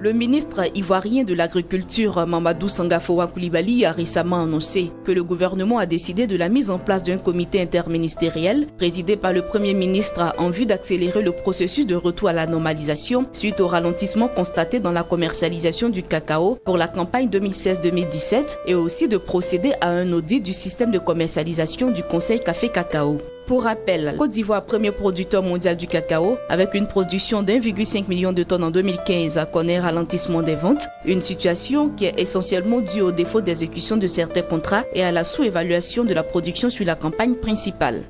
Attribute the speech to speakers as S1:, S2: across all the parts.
S1: Le ministre ivoirien de l'Agriculture, Mamadou Sangafowa Coulibaly, a récemment annoncé que le gouvernement a décidé de la mise en place d'un comité interministériel présidé par le Premier ministre en vue d'accélérer le processus de retour à la normalisation suite au ralentissement constaté dans la commercialisation du cacao pour la campagne 2016-2017 et aussi de procéder à un audit du système de commercialisation du Conseil Café Cacao. Pour rappel, Côte d'Ivoire, premier producteur mondial du cacao, avec une production d'1,5 million de tonnes en 2015, connaît un ralentissement des ventes, une situation qui est essentiellement due au défaut d'exécution de certains contrats et à la sous-évaluation de la production sur la campagne principale.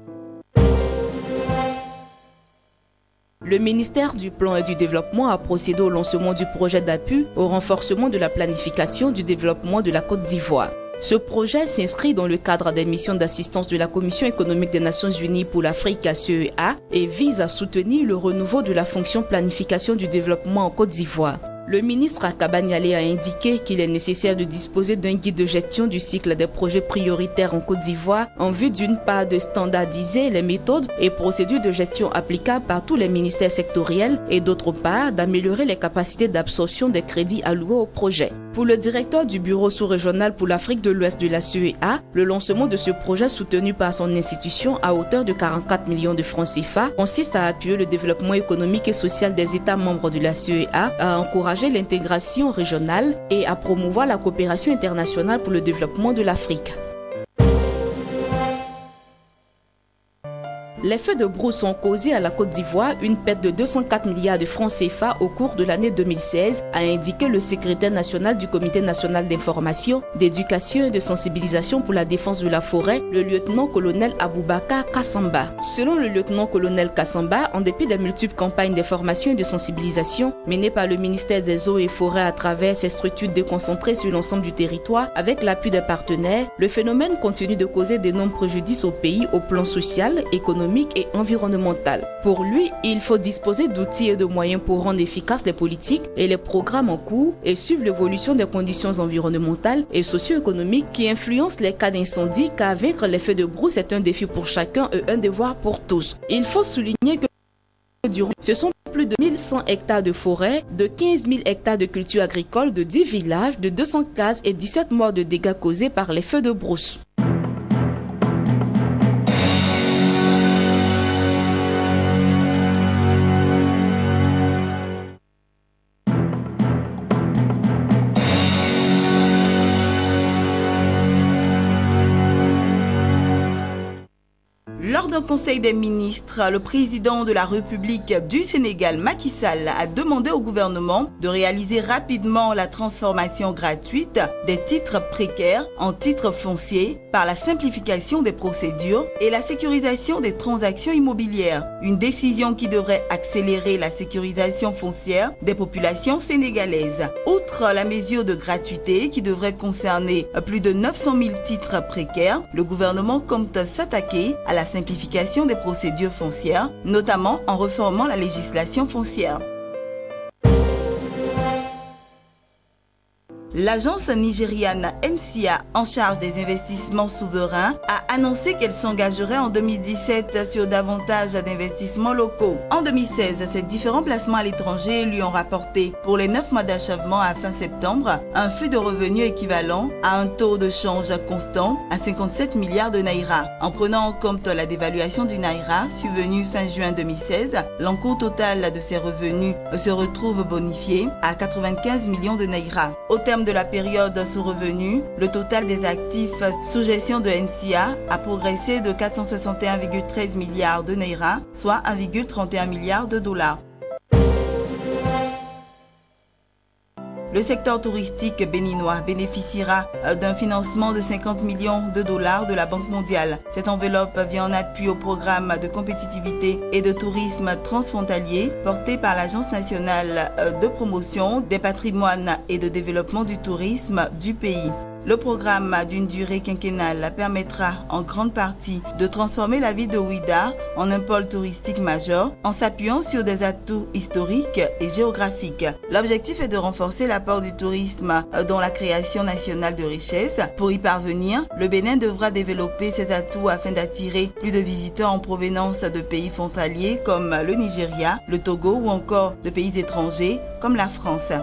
S1: Le ministère du Plan et du Développement a procédé au lancement du projet d'appui au renforcement de la planification du développement de la Côte d'Ivoire. Ce projet s'inscrit dans le cadre des missions d'assistance de la Commission économique des Nations Unies pour l'Afrique CEA et vise à soutenir le renouveau de la fonction planification du développement en Côte d'Ivoire. Le ministre Akaba Nialé a indiqué qu'il est nécessaire de disposer d'un guide de gestion du cycle des projets prioritaires en Côte d'Ivoire en vue d'une part de standardiser les méthodes et procédures de gestion applicables par tous les ministères sectoriels et d'autre part d'améliorer les capacités d'absorption des crédits alloués au projet. Pour le directeur du bureau sous-régional pour l'Afrique de l'Ouest de la CEA, le lancement de ce projet soutenu par son institution à hauteur de 44 millions de francs CFA consiste à appuyer le développement économique et social des États membres de la CEA, à encourager l'intégration régionale et à promouvoir la coopération internationale pour le développement de l'Afrique. Les feux de brousse ont causé à la Côte d'Ivoire une perte de 204 milliards de francs CFA au cours de l'année 2016, a indiqué le secrétaire national du Comité national d'information, d'éducation et de sensibilisation pour la défense de la forêt, le lieutenant-colonel Aboubakar Kassamba. Selon le lieutenant-colonel Kassamba, en dépit des multiples campagnes d'information et de sensibilisation menées par le ministère des Eaux et Forêts à travers ses structures déconcentrées sur l'ensemble du territoire, avec l'appui des partenaires, le phénomène continue de causer d'énormes préjudices au pays au plan social, économique et environnemental. Pour lui, il faut disposer d'outils et de moyens pour rendre efficaces les politiques et les programmes en cours et suivre l'évolution des conditions environnementales et socio-économiques qui influencent les cas d'incendie, car vaincre les feux de brousse est un défi pour chacun et un devoir pour tous. Il faut souligner que ce sont plus de 1100 hectares de forêt, de 15 000 hectares de cultures agricoles, de 10 villages, de 200 cases et 17 morts de dégâts causés par les feux de brousse.
S2: Lors d'un conseil des ministres, le président de la République du Sénégal, Macky Sall, a demandé au gouvernement de réaliser rapidement la transformation gratuite des titres précaires en titres fonciers par la simplification des procédures et la sécurisation des transactions immobilières. Une décision qui devrait accélérer la sécurisation foncière des populations sénégalaises. Outre la mesure de gratuité qui devrait concerner plus de 900 000 titres précaires, le gouvernement compte s'attaquer à la simplification des procédures foncières, notamment en réformant la législation foncière. L'agence nigériane NCA, en charge des investissements souverains, a annoncé qu'elle s'engagerait en 2017 sur davantage d'investissements locaux. En 2016, ses différents placements à l'étranger lui ont rapporté, pour les 9 mois d'achèvement à fin septembre, un flux de revenus équivalent à un taux de change constant à 57 milliards de naira. En prenant en compte la dévaluation du naira survenue fin juin 2016, l'encours total de ses revenus se retrouve bonifié à 95 millions de naira. Au terme de la période sous revenu, le total des actifs sous gestion de NCA a progressé de 461,13 milliards de naira, soit 1,31 milliard de dollars. Le secteur touristique béninois bénéficiera d'un financement de 50 millions de dollars de la Banque mondiale. Cette enveloppe vient en appui au programme de compétitivité et de tourisme transfrontalier porté par l'Agence nationale de promotion des patrimoines et de développement du tourisme du pays. Le programme d'une durée quinquennale permettra en grande partie de transformer la ville de Ouidah en un pôle touristique majeur en s'appuyant sur des atouts historiques et géographiques. L'objectif est de renforcer l'apport du tourisme dans la création nationale de richesses. Pour y parvenir, le Bénin devra développer ses atouts afin d'attirer plus de visiteurs en provenance de pays frontaliers comme le Nigeria, le Togo ou encore de pays étrangers comme la France.